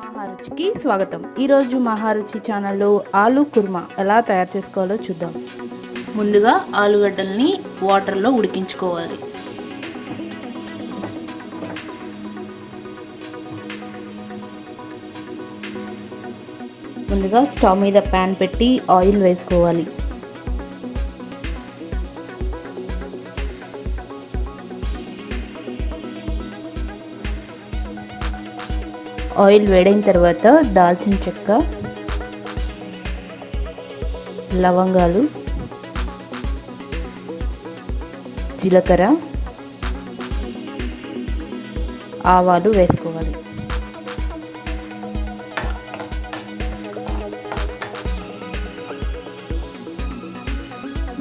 మహారుచికి స్వాగతం. ఈరోజు మహారుచి ఛానల్లో ఆలూ కుర్మా ఎలా తయారు చేసుకోవాలో చూద్దాం. ముందుగా ఆలుగడ్డల్ని వాటర్లో ఉడికించుకోవాలి. ముందుగా స్టవ్ మీద ప్యాన్ పెట్టి ఆయిల్ వేసుకోవాలి. ఆయిల్ వేడైన తర్వాత దాల్చిన చెక్క, లవంగాలు, జీలకర్ర, ఆవాలు వేసుకోవాలి.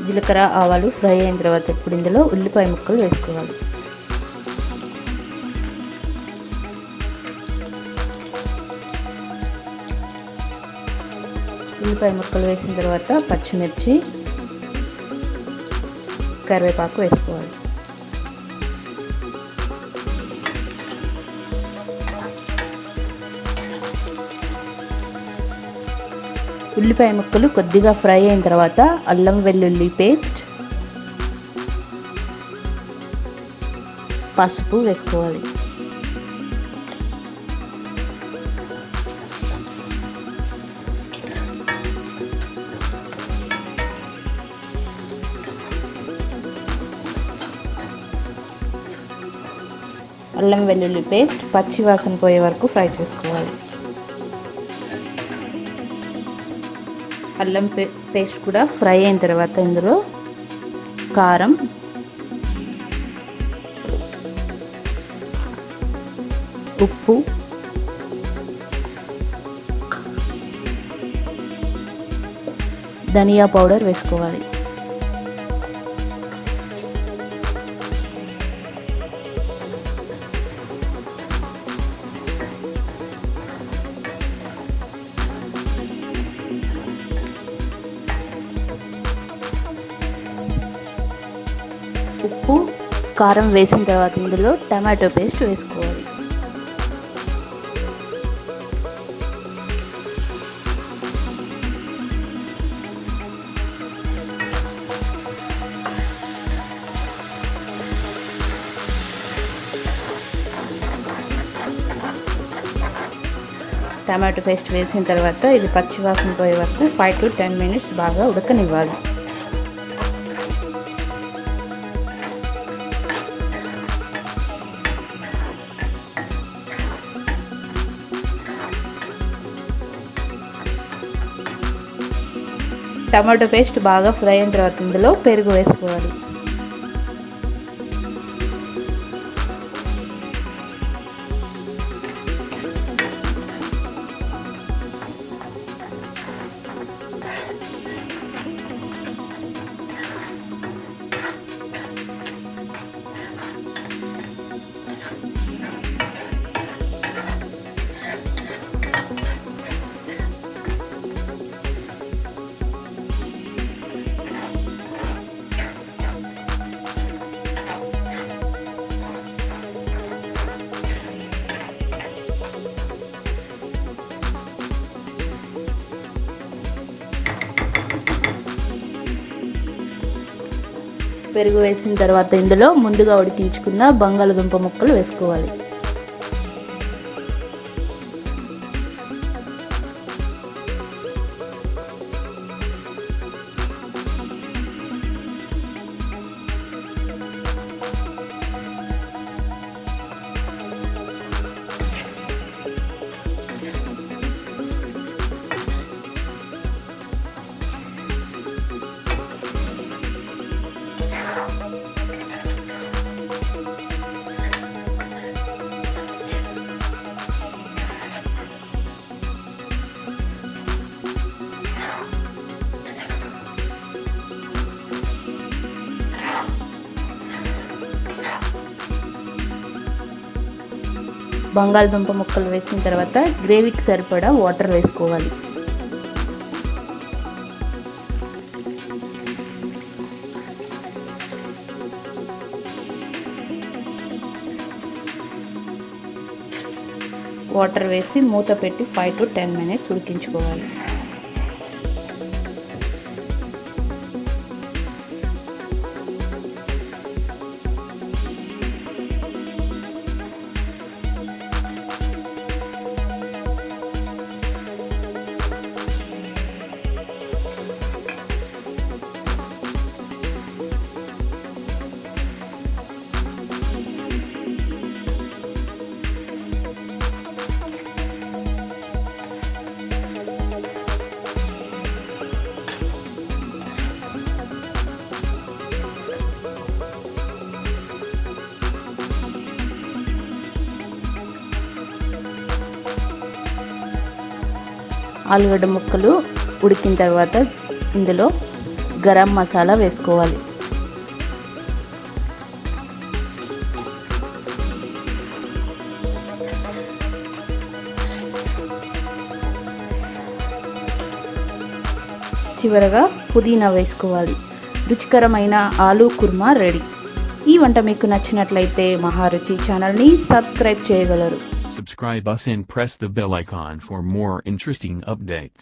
జీలకర్ర ఆవాలు ఫ్రై అయిన తర్వాత ఇప్పుడు ఇందులో ఉల్లిపాయ ముక్కలు వేసుకోవాలి. ఉల్లిపాయ ముక్కలు వేసిన తర్వాత పచ్చిమిర్చి, కరివేపాకు వేసుకోవాలి. ఉల్లిపాయ ముక్కలు కొద్దిగా ఫ్రై అయిన తర్వాత అల్లం వెల్లుల్లి పేస్ట్, పసుపు వేసుకోవాలి. అల్లం వెల్లుల్లి పేస్ట్ పచ్చి వాసన పోయే వరకు ఫ్రై చేసుకోవాలి. అల్లం పేస్ట్ కూడా ఫ్రై అయిన తర్వాత ఇందులో కారం, ఉప్పు, ధనియా పౌడర్ వేసుకోవాలి. ఉప్పు, కారం వేసిన తర్వాత ఇందులో టమాటో పేస్ట్ వేసుకోవాలి. టమాటో పేస్ట్ వేసిన తర్వాత ఇది పచ్చివాసన పోయే వరకు 5 to 10 minutes బాగా ఉడకనివ్వాలి. టమాటో పేస్ట్ బాగా ఫ్రై అయిన తర్వాత ఇందులో పెరుగు వేసుకోవాలి. పెరుగు వేసిన తర్వాత ఇందులో ముందుగా ఉడికించుకున్న బంగాళదుంప ముక్కలు వేసుకోవాలి. బంగాళదుంప ముక్కలు వేసిన తర్వాత గ్రేవీకి సరిపడా వాటర్ వేసుకోవాలి. వాటర్ వేసి మూత పెట్టి 5 to 10 minutes ఉడికించుకోవాలి. ఆలుగడ్డ ముక్కలు ఉడికిన తర్వాత ఇందులో గరం మసాలా వేసుకోవాలి. చివరగా పుదీనా వేసుకోవాలి. రుచికరమైన ఆలూ కుర్మా రెడీ. ఈ వంట మీకు నచ్చినట్లయితే మహారుచి ఛానల్ని సబ్స్క్రైబ్ చేయగలరు. Subscribe us and press the bell icon for more interesting updates.